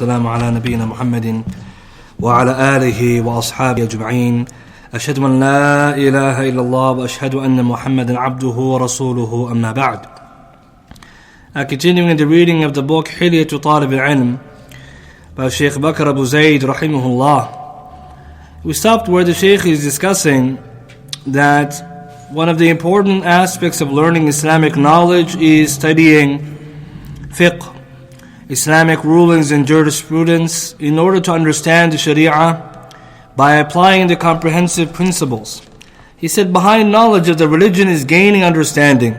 السلام على نبينا محمد وعلى آله وأصحابه أجمعين أشهد أن لا إله إلا الله وأشهد أن محمدا عبده ورسوله أما بعد. Continuing in the reading of the book حلية طالب العلم by Shaykh Bakr Abu Zaid rahimahullah. We stopped where the Shaykh is discussing that one of the important aspects of learning Islamic knowledge is studying fiqh, Islamic rulings and jurisprudence, in order to understand the Sharia by applying the comprehensive principles. He said, behind knowledge of the religion is gaining understanding,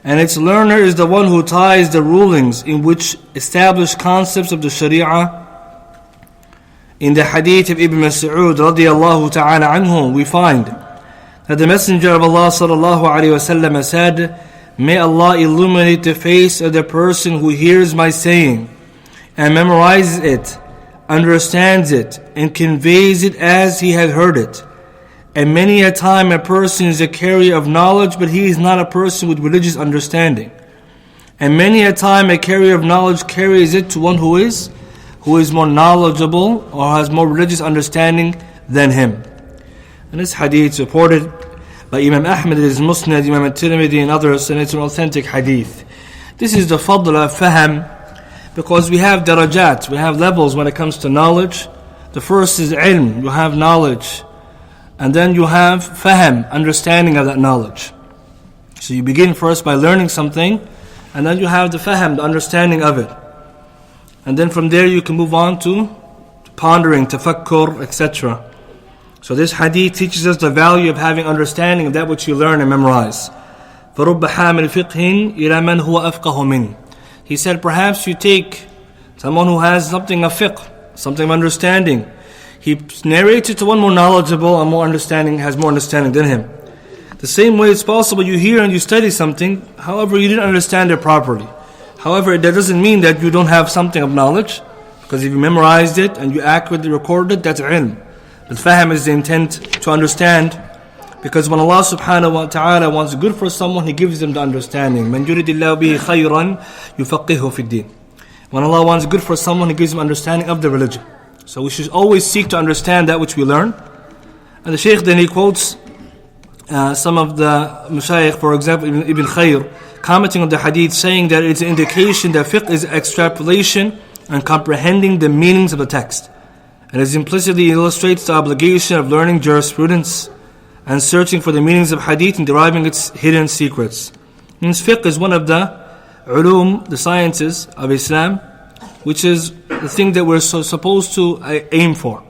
and its learner is the one who ties the rulings in which established concepts of the Sharia. In the hadith of Ibn Mas'ud radiyallahu ta'ala anhu, we find that the Messenger of Allah sallallahu alayhi wasallam said, "May Allah illuminate the face of the person who hears my saying and memorizes it, understands it, and conveys it as he had heard it. And many a time a person is a carrier of knowledge, but he is not a person with religious understanding. And many a time a carrier of knowledge carries it to one who is more knowledgeable or has more religious understanding than him." And this hadith is reported by Imam Ahmad in his Musnad, Imam At-Tirmidhi and others, and it's an authentic hadith. This is the fadl of faham, because we have darajat, we have levels when it comes to knowledge. The first is ilm, you have knowledge, and then you have faham, understanding of that knowledge. So you begin first by learning something, and then you have the faham, the understanding of it. And then from there you can move on to pondering, tafakkur, etc. So this hadith teaches us the value of having understanding of that which you learn and memorize. فَرُبَّ حَامِلِ فِقْهٍ إِلَى مَنْ هُوَ أَفْقَهُ مِنْ. He said, perhaps you take someone who has something of fiqh, something of understanding. He narrates it to one more knowledgeable and more understanding, has more understanding than him. The same way it's possible you hear and you study something, however you didn't understand it properly. However, that doesn't mean that you don't have something of knowledge, because if you memorized it and you accurately recorded it, that's ilm. But faham is the intent to understand, because when Allah subhanahu wa ta'ala wants good for someone, He gives them the understanding. مَنْ يُرِدِ اللَّهُ بِهِ خَيْرًا يُفَقِّهُ فِي الدِّينِ. When Allah wants good for someone, He gives them understanding of the religion. So we should always seek to understand that which we learn. And the Shaykh then he quotes some of the Mashayikh, for example Ibn Khayr, commenting on the hadith, saying that it's an indication that fiqh is extrapolation and comprehending the meanings of the text. And it implicitly illustrates the obligation of learning jurisprudence and searching for the meanings of hadith and deriving its hidden secrets. Means fiqh is one of the ulum, the sciences of Islam, which is the thing that we're supposed to aim for.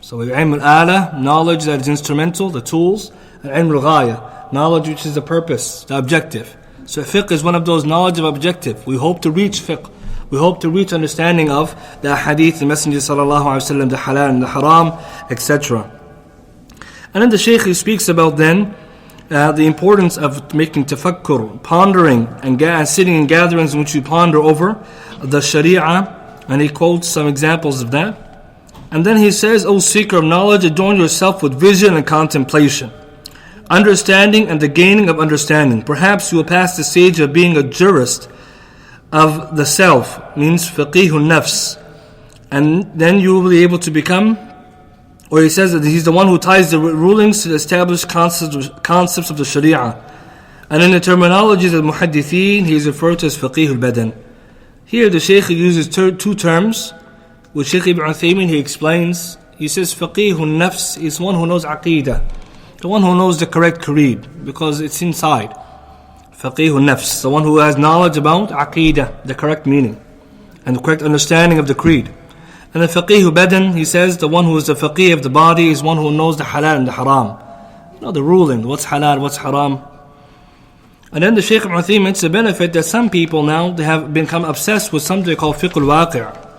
So we ilm al-ala, knowledge that is instrumental, the tools, and ilm al-ghaya, knowledge which is the purpose, the objective. So fiqh is one of those knowledge of objective. We hope to reach fiqh. We hope to reach understanding of the hadith, the Messenger sallallahu alaihi wasallam, the halal and the haram, etc. And then the Shaykh speaks about then the importance of making tafakkur, pondering, and sitting in gatherings in which you ponder over the Sharia, and he quotes some examples of that. And then he says, "O seeker of knowledge, adorn yourself with vision and contemplation, understanding and the gaining of understanding. Perhaps you will pass the stage of being a jurist of the self," means faqihun nafs, and then you will be able to become, or he says that he's the one who ties the rulings to the established concepts of the Sharia. And in the terminologies of muhaddithin, he is referred to as faqihul badan. Here the Shaykh uses two terms, which Shaykh Ibn Uthaymin he explains. He says faqihun nafs is one who knows aqidah, the one who knows the correct creed, because it's inside. Faqihun nafs, the one who has knowledge about aqidah, the correct meaning, and the correct understanding of the creed. And the faqihu badan, he says, the one who is the faqih of the body is one who knows the halal and the haram. You know the ruling, what's halal, what's haram. And then the Shaykh Ibn Uthaymin, it's a benefit that some people now, they have become obsessed with something they call fiqh al-waqi',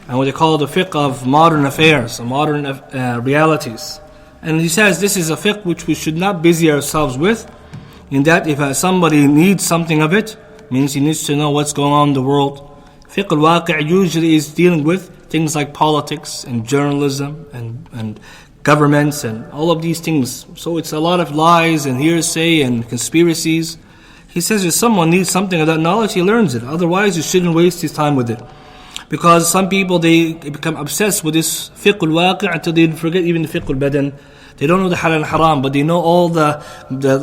and what they call the fiqh of modern affairs, modern realities. And he says this is a fiqh which we should not busy ourselves with, in that if somebody needs something of it, means he needs to know what's going on in the world. Fiqh al-waqi' usually is dealing with things like politics and journalism and governments and all of these things. So it's a lot of lies and hearsay and conspiracies. He says if someone needs something of that knowledge, he learns it. Otherwise, you shouldn't waste his time with it. Because some people, they become obsessed with this fiqh al-waqi' until they forget even the fiqh al-badan. They don't know the halal and haram, but they know all the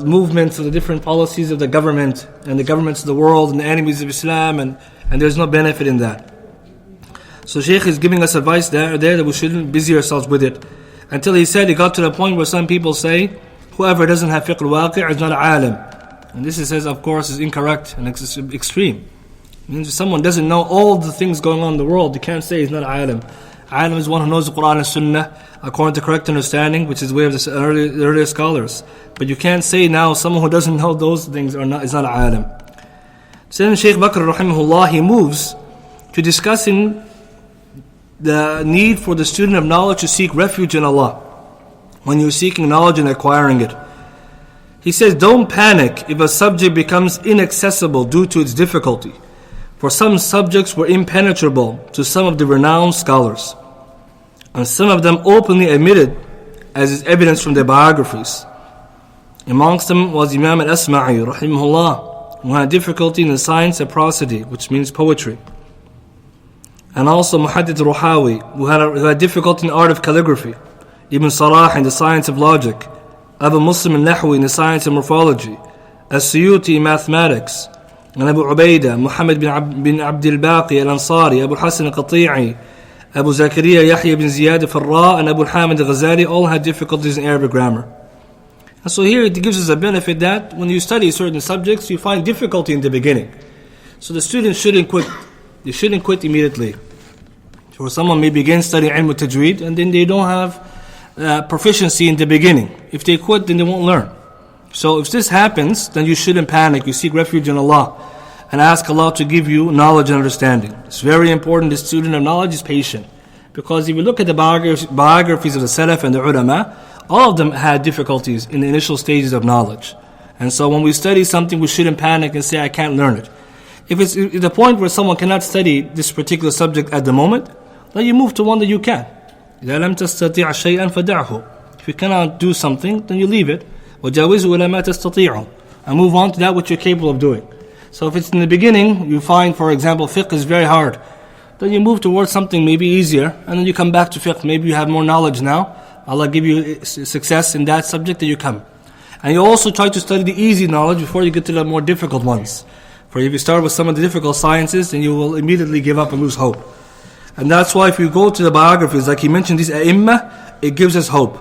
movements of the different policies of the government and the governments of the world and the enemies of Islam, and there's no benefit in that. So Shaykh is giving us advice there that we shouldn't busy ourselves with it. Until he said, he got to the point where some people say, whoever doesn't have fiqh al-waqi' is not an alim. And this, he says, of course, is incorrect and extreme. It means if someone doesn't know all the things going on in the world, you can't say he's not an alim. Alim is one who knows the Quran and Sunnah according to correct understanding, which is the way of the earlier scholars. But you can't say now someone who doesn't know those things is not an alim. So then Shaykh Bakr rahimahullah, he moves to discussing the need for the student of knowledge to seek refuge in Allah when you're seeking knowledge and acquiring it. He says, don't panic if a subject becomes inaccessible due to its difficulty, for some subjects were impenetrable to some of the renowned scholars, and some of them openly admitted, as is evidence from their biographies. Amongst them was Imam al-Asma'i rahimahullah, who had difficulty in the science of prosody, which means poetry. And also Muhaddith Ruhawi, who had difficulty in the art of calligraphy. Ibn Salah in the science of logic. Abu Muslim al-Nahwi in the science of morphology. As-Suyuti in mathematics. And Abu Ubaidah, Muhammad bin Abdul Baqi al-Ansari, Abu Hassan al-Qati'i, Abu Zakaria Yahya bin Ziyad al-Farra, and Abu Hamid al-Ghazali all had difficulties in Arabic grammar. And so here it gives us a benefit that when you study certain subjects, you find difficulty in the beginning. So the students shouldn't quit. They shouldn't quit immediately. So someone may begin studying ilm tajweed and then they don't have proficiency in the beginning. If they quit, then they won't learn. So if this happens, then you shouldn't panic. You seek refuge in Allah and ask Allah to give you knowledge and understanding. It's very important. The student of knowledge is patient. Because if you look at the biographies of the Salaf and the ulama, all of them had difficulties in the initial stages of knowledge. And so when we study something, we shouldn't panic and say, I can't learn it. If it's at the point where someone cannot study this particular subject at the moment, then you move to one that you can. إذا لم تستطيع شيئا فدعه. If you cannot do something, then you leave it. وجاوزه إلى ما تستطيعه. And move on to that which you're capable of doing. So if it's in the beginning, you find, for example, fiqh is very hard, then you move towards something maybe easier, and then you come back to fiqh. Maybe you have more knowledge now. Allah give you success in that subject that you come. And you also try to study the easy knowledge before you get to the more difficult ones. For if you start with some of the difficult sciences, then you will immediately give up and lose hope. And that's why if you go to the biographies, like he mentioned these ai''imah, it gives us hope.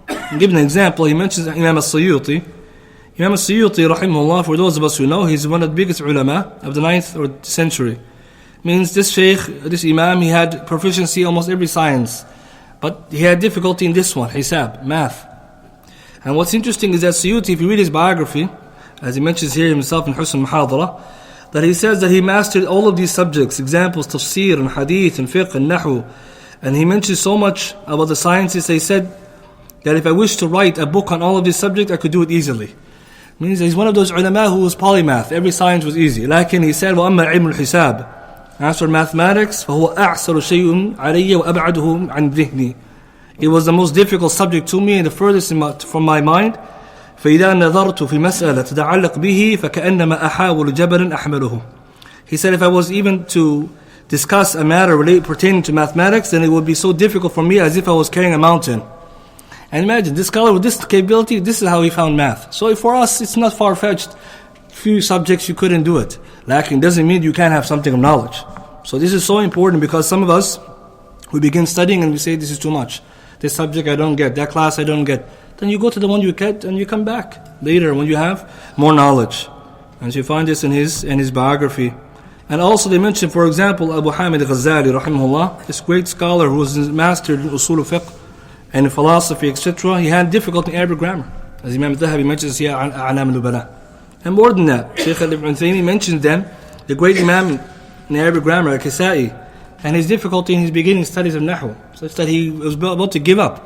I'll give an example. He mentions Imam al-Suyuti. Imam al-Suyuti, rahimahullah, for those of us who know, he's one of the biggest ulama of the 9th century. Means this Shaykh, this Imam, he had proficiency in almost every science. But he had difficulty in this one, hisab, math. And what's interesting is that Suyuti, if you read his biography, as he mentions here himself in Husn Muhadara, that he says that he mastered all of these subjects, examples, tafsir and hadith and fiqh and nahu. And he mentions so much about the sciences, he said that if I wish to write a book on all of these subjects, I could do it easily. Means he's one of those ulama who was polymath, every science was easy. Lakin he said, وَأَمَّا عِلْمُ الْحِسَابِ. As for mathematics, فَهُوَ أَعْسَرُ شَيْءٌ عَلَيَّ وَأَبْعَدُهُ عَنْ ذِهْنِي. It was the most difficult subject to me and the furthest from my mind. فإذا نظرت في مسألة تتعلق به فكأنما أحاول جبلا أحمله. He said if I was even to discuss a matter pertaining to mathematics, then it would be so difficult for me as if I was carrying a mountain. And imagine, this scholar with this capability, this is how he found math. So for us, it's not far-fetched. Few subjects you couldn't do it. Lacking doesn't mean you can't have something of knowledge. So this is so important because some of us, we begin studying and we say this is too much. This subject I don't get, that class I don't get. Then you go to the one you get and you come back later when you have more knowledge. And so you find this in his biography. And also they mention, for example, Abu Hamid al-Ghazali, rahimahullah, this great scholar who was mastered in usul fiqh and in philosophy, etc. He had difficulty in Arabic grammar. As Imam al-Dhahabi mentions here, A'lam al-Nubala. And more than that, Shaykh Ibn Taymiyyah mentions then the great Imam in Arabic grammar, al-Kisai, and his difficulty in his beginning studies of Nahu, such that he was about to give up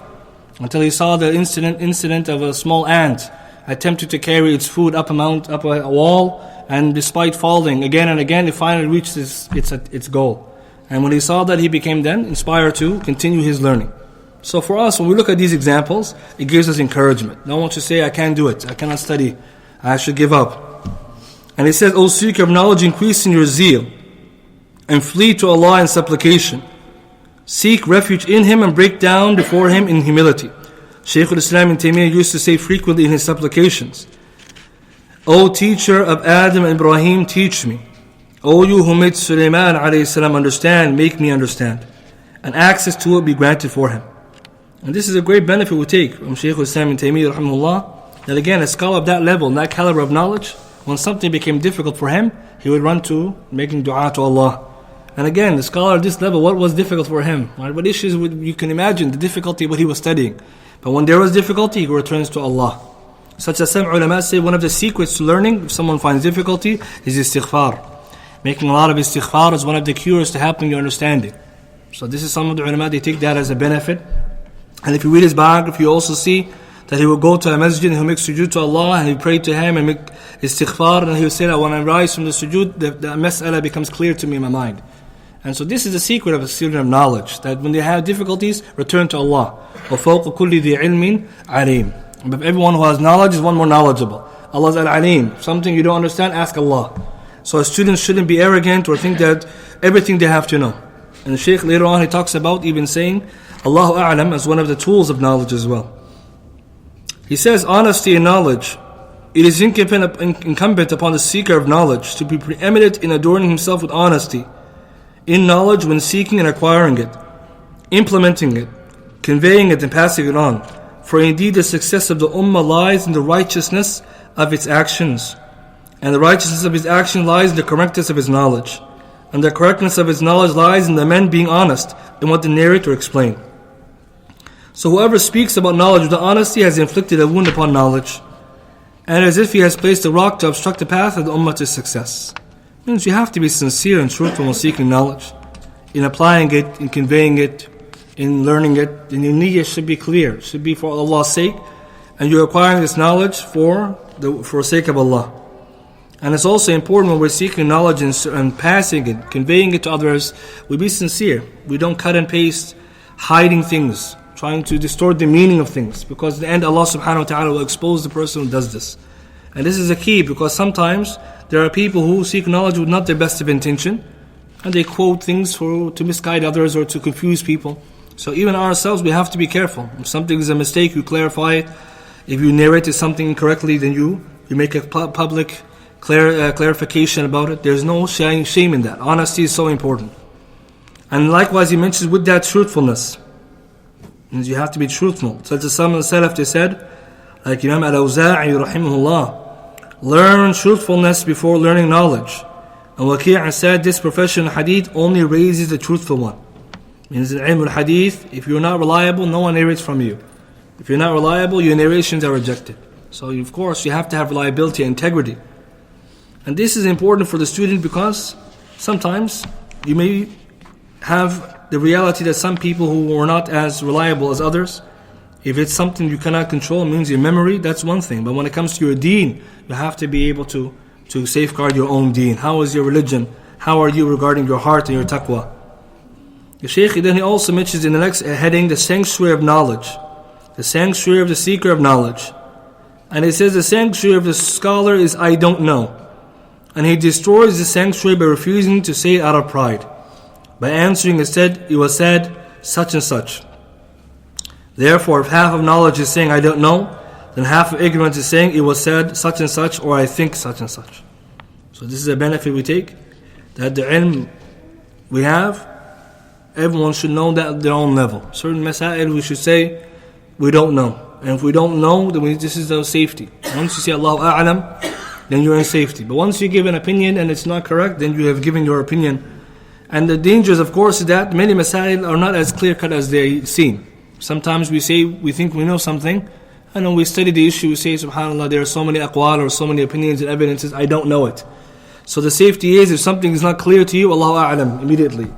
until he saw the incident of a small ant attempted to carry its food up a wall, and despite falling again and again, it finally reached its goal. And when he saw that, he became then inspired to continue his learning. So for us, when we look at these examples, it gives us encouragement. No one should say, I can't do it, I cannot study, I should give up. And he says, O seeker of knowledge, increase in your zeal and flee to Allah in supplication. Seek refuge in Him and break down before Him in humility. Shaykh al-Islam Ibn Taymiyyah used to say frequently in his supplications, O teacher of Adam and Ibrahim, teach me. O you who made Sulaymaan alayhi salam understand, make me understand. And access to it be granted for him. And this is a great benefit we take from Shaykh al-Islam Ibn Taymiyyah rahimahullah, that again, a scholar of that level, that caliber of knowledge, when something became difficult for him, he would run to making dua to Allah. And again, the scholar at this level, what was difficult for him? Right? What issues you can imagine, the difficulty of what he was studying. But when there was difficulty, he returns to Allah. Such as some ulama say, one of the secrets to learning, if someone finds difficulty, is istighfar. Making a lot of istighfar is one of the cures to helping your understanding. So this is some of the ulama, they take that as a benefit. And if you read his biography, you also see that he will go to a masjid and he'll make sujood to Allah and he'll pray to Him and make istighfar, and he'll say that when I rise from the sujood, the mas'ala becomes clear to me in my mind. And so this is the secret of a student of knowledge, that when they have difficulties, return to Allah. وَفَوْقَ كُلِّ ذِي عِلْمٍ عَلِيمٍ. But everyone who has knowledge is one more knowledgeable. Allah is Al-Alim. Something you don't understand, ask Allah. So students shouldn't be arrogant or think that everything they have to know. And the Shaykh later on, he talks about even saying Allahu A'lam as one of the tools of knowledge as well. He says, honesty in knowledge. It is incumbent upon the seeker of knowledge to be preeminent in adorning himself with honesty in knowledge when seeking and acquiring it, implementing it, conveying it and passing it on. For indeed the success of the ummah lies in the righteousness of its actions, and the righteousness of his action lies in the correctness of his knowledge, and the correctness of his knowledge lies in the men being honest in what they narrate or explain. So whoever speaks about knowledge with honesty has inflicted a wound upon knowledge, and as if he has placed a rock to obstruct the path of the ummah to success. It means you have to be sincere and truthful when seeking knowledge, in applying it, in conveying it, in learning it. And your niyyah should be clear, it should be for Allah's sake, and you're acquiring this knowledge for the sake of Allah. And it's also important when we're seeking knowledge and passing it, conveying it to others, we be sincere. We don't cut and paste, hiding things, trying to distort the meaning of things, because in the end Allah subhanahu wa ta'ala will expose the person who does this. And this is a key, because sometimes there are people who seek knowledge with not their best of intention, and they quote things to misguide others or to confuse people. So even ourselves, we have to be careful. If something is a mistake, you clarify it. If you narrated something incorrectly, then you make a public clarification about it. There's no shame in that. Honesty is so important. And likewise, he mentions with that truthfulness. Means you have to be truthful. So to some of the Salaf, they said, like Imam Al-Awza'i rahimahullah, learn truthfulness before learning knowledge. And Waqi' said this profession of hadith only raises the truthful one. Means in ilm al-hadith, if you're not reliable, no one narrates from you. If you're not reliable, your narrations are rejected. So of course, you have to have reliability and integrity. And this is important for the student, because sometimes you may have the reality that some people who are not as reliable as others, if it's something you cannot control, it means your memory, that's one thing. But when it comes to your deen, you have to be able to safeguard your own deen. How is your religion? How are you regarding your heart and your taqwa? The Shaykh then he also mentions in the next heading the sanctuary of knowledge, the sanctuary of the seeker of knowledge. And it says the sanctuary of the scholar is I don't know. And he destroys the sanctuary by refusing to say it out of pride, by answering instead, it was said such and such. Therefore, if half of knowledge is saying I don't know, then half of ignorance is saying it was said such and such, or I think such and such. So this is a benefit we take, that the ilm we have, everyone should know that at their own level. Certain masail we should say we don't know. And if we don't know, then this is the safety. Once you say Allahu A'lam, then you're in safety. But once you give an opinion and it's not correct, then you have given your opinion. And the dangers, of course, is that many masail are not as clear-cut as they seem. Sometimes we think we know something, and when we study the issue, we say, subhanAllah, there are so many aqwal or so many opinions and evidences, I don't know it. So the safety is, if something is not clear to you, Allahu A'lam, immediately.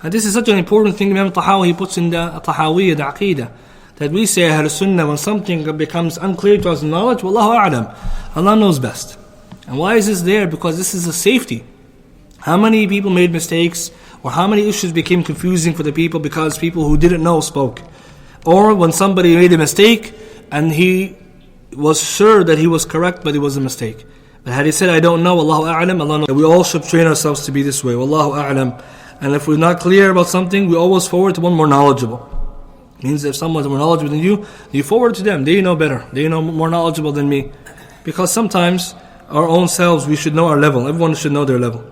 And this is such an important thing Imam Tahawi, he puts in the Tahawiyya, the Aqeedah, that we say, Ahl Sunnah, when something becomes unclear to us in knowledge, Wallahu A'lam, Allah knows best. And why is this there? Because this is a safety. How many people made mistakes, or how many issues became confusing for the people because people who didn't know spoke? Or when somebody made a mistake and he was sure that he was correct, but it was a mistake. But had he said, I don't know, Allahu A'lam, Allah knows. We all should train ourselves to be this way. Wallahu A'lam. And if we're not clear about something, we always forward to one more knowledgeable. Means if someone's more knowledgeable than you forward to them. They know better. They know more knowledgeable than me. Because sometimes our own selves, we should know our level. Everyone should know their level.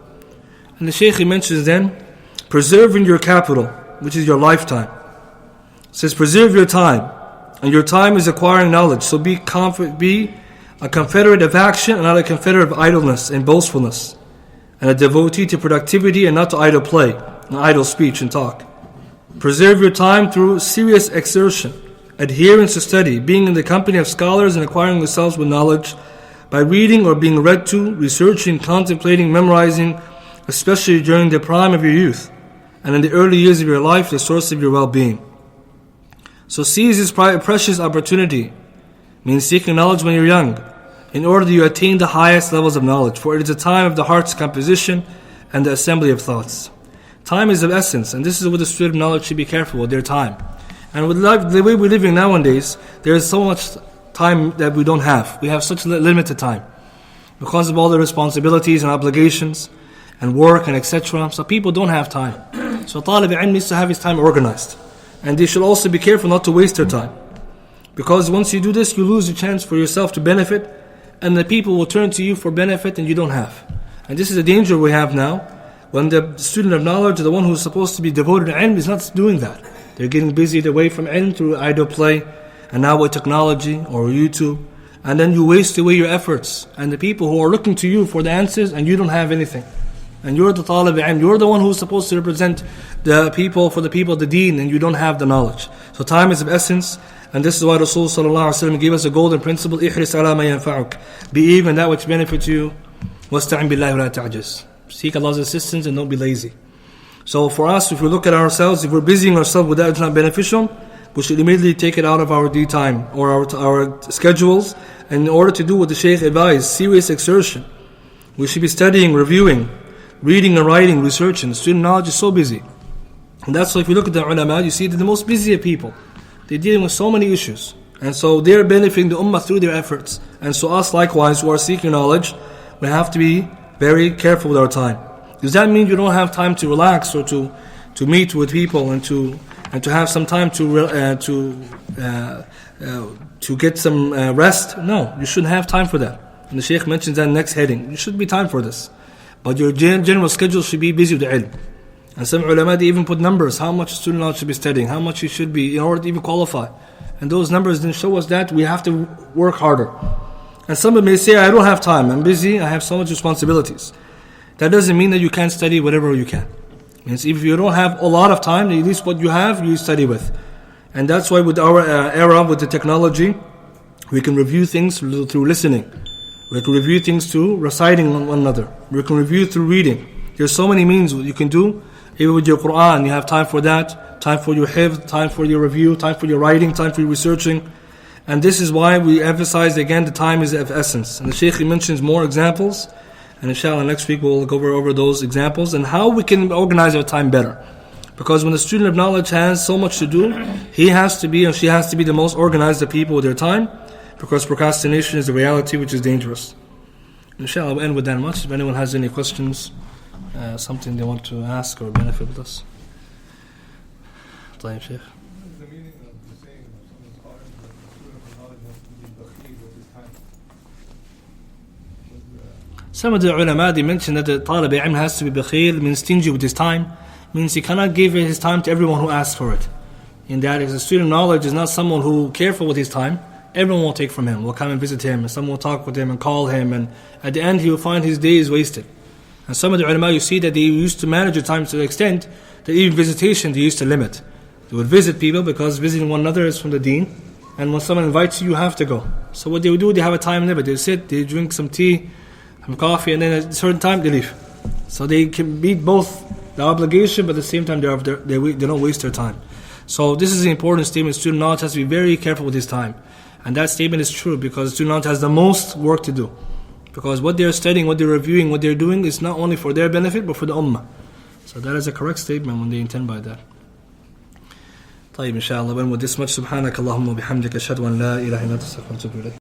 And the Shaykh, he mentions then, preserving your capital, which is your lifetime. It says, preserve your time. And your time is acquiring knowledge. So be a confederate of action and not a confederate of idleness and boastfulness. And a devotee to productivity and not to idle play, and idle speech and talk. Preserve your time through serious exertion, adherence to study, being in the company of scholars and acquiring yourselves with knowledge by reading or being read to, researching, contemplating, memorizing, especially during the prime of your youth and in the early years of your life, the source of your well-being. So seize this precious opportunity, means seeking knowledge when you're young, in order that you attain the highest levels of knowledge, for it is a time of the heart's composition and the assembly of thoughts. Time is of essence, and this is what the student of knowledge should be careful with their time. And with the way we're living nowadays, there is so much time that we don't have. We have such limited time because of all the responsibilities and obligations and work and etc. So people don't have time. So Talib al-Ilm needs to have his time organized. And they should also be careful not to waste their time. Because once you do this, you lose the chance for yourself to benefit, and the people will turn to you for benefit and you don't have. And this is a danger we have now, when the student of knowledge, the one who's supposed to be devoted to ilm, is not doing that. They're getting busy away from ilm through idle play, and now with technology or YouTube, and then you waste away your efforts, and the people who are looking to you for the answers, and you don't have anything. And you're the talib ilm, you're the one who's supposed to represent the people, for the people of the deen, and you don't have the knowledge. So time is of essence, and this is why Rasul sallallahu alaihi wasallam gave us a golden principle: ihris ala ma yanfa'uk, be eager in that which benefits you, wasta'in billahi wa la ta'jaz. Seek Allah's assistance and don't be lazy. So for us, if we look at ourselves, if we're busying ourselves with that which is not beneficial, we should immediately take it out of our due time or our schedules. And in order to do what the Shaykh advised, serious exertion, we should be studying, reviewing, reading and writing, researching. Student knowledge is so busy. And that's why if you look at the ulama, you see that the most busy people, they're dealing with so many issues. And so they're benefiting the ummah through their efforts. And so us likewise, who are seeking knowledge, we have to be very careful with our time. Does that mean you don't have time to relax or to meet with people and to have some time to get some rest? No, you shouldn't have time for that. And the Shaykh mentions that in the next heading. You should be time for this. But your general schedule should be busy with the ilm. And some ulama, they even put numbers, how much a student knowledge should be studying, how much you should be in order to even qualify. And those numbers then show us that we have to work harder. And some may say, I don't have time, I'm busy, I have so much responsibilities. That doesn't mean that you can't study whatever you can. It means if you don't have a lot of time, at least what you have, you study with. And that's why with our era, with the technology, we can review things through listening. We can review things through reciting one another. We can review through reading. There's so many means you can do. Even with your Quran, you have time for that, time for your hifz, time for your review, time for your writing, time for your researching. And this is why we emphasize again the time is of essence. And the Shaykh mentions more examples. And inshallah next week we'll go over those examples and how we can organize our time better. Because when the student of knowledge has so much to do, he has to be and she has to be the most organized of people with their time. Because procrastination is a reality which is dangerous. Inshallah we'll end with that much. If anyone has any questions, something they want to ask or benefit with us. طيب Shaykh. Some of the ulama, they mention that the talib al-ilm has to be bakhil, means stingy with his time, means he cannot give his time to everyone who asks for it. In that, if a student of knowledge is not someone who careful with his time, everyone will take from him, will come and visit him, and someone will talk with him and call him, and at the end he will find his day is wasted. And some of the ulama, you see that they used to manage their time to the extent that even visitation they used to limit. They would visit people because visiting one another is from the deen, and when someone invites you, you have to go. So what they would do, they have a time limit. They sit, they drink some tea, some coffee, and then at a certain time they leave. So they can meet both the obligation, but at the same time they don't waste their time. So this is an important statement. Student knowledge has to be very careful with his time. And that statement is true because student knowledge has the most work to do. Because what they're studying, what they're reviewing, what they're doing is not only for their benefit, but for the ummah. So that is a correct statement when they intend by that. طيب إن شاء الله. When with this much, سبحانك اللهم وبحمدك أشهد أن لا إله إلا أنت أستغفرك وأتوب إليك.